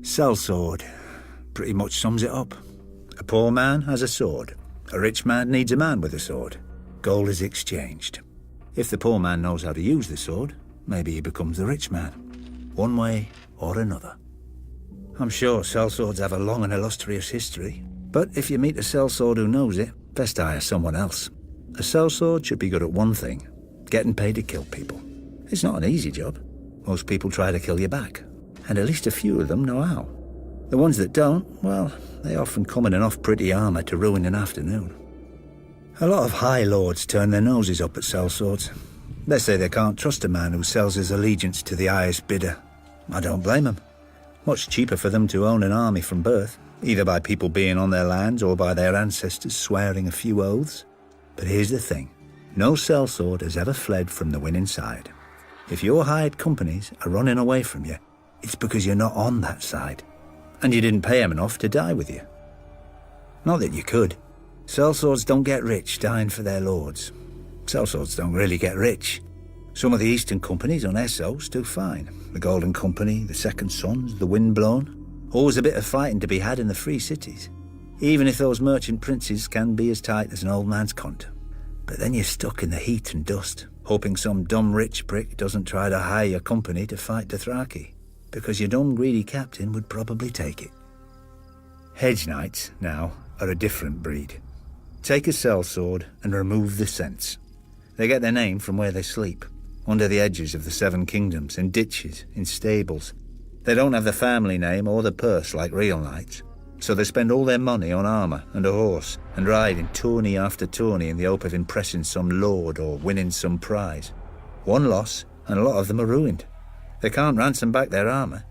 Sellsword pretty much sums it up. A poor man has a sword. A rich man needs a man with a sword. Gold is exchanged. If the poor man knows how to use the sword, maybe he becomes the rich man. One way or another. I'm sure sellswords have a long and illustrious history, but if you meet a sellsword who knows it, best hire someone else. A sellsword should be good at one thing: getting paid to kill people. It's not an easy job. Most people try to kill you back, and at least a few of them know how. The ones that don't, well, they often come in enough pretty armour to ruin an afternoon. A lot of high lords turn their noses up at sellswords. They say they can't trust a man who sells his allegiance to the highest bidder. I don't blame them. Much cheaper for them to own an army from birth, either by people being on their lands or by their ancestors swearing a few oaths. But here's the thing. No sellsword has ever fled from the winning side. If your hired companies are running away from you, it's because you're not on that side, and you didn't pay them enough to die with you. Not that you could. Sellswords don't get rich dying for their lords. Sellswords don't really get rich. Some of the Eastern companies on Essos do fine. The Golden Company, the Second Sons, the Windblown. Always a bit of fighting to be had in the free cities, even if those merchant princes can be as tight as an old man's cunt. But then you're stuck in the heat and dust, hoping some dumb rich prick doesn't try to hire your company to fight Dothraki, because your dumb greedy captain would probably take it. Hedge knights, now, are a different breed. Take a sellsword and remove the sense. They get their name from where they sleep, under the edges of the Seven Kingdoms, in ditches, in stables. They don't have the family name or the purse like real knights, so they spend all their money on armour and a horse, and ride in tourney after tourney in the hope of impressing some lord or winning some prize. One loss, and a lot of them are ruined. They can't ransom back their armour,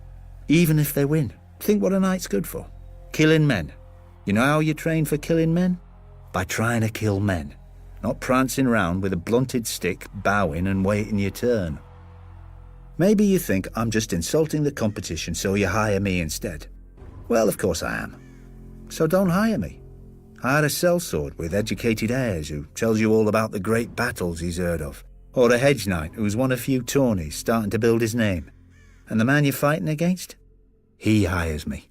even if they win. Think what a knight's good for. Killing men. You know how you train for killing men? By trying to kill men. Not prancing round with a blunted stick, bowing and waiting your turn. Maybe you think I'm just insulting the competition so you hire me instead. Well, of course I am. So don't hire me. Hire a sellsword with educated airs who tells you all about the great battles he's heard of. Or a hedge knight who's won a few tourneys starting to build his name. And the man you're fighting against? He hires me.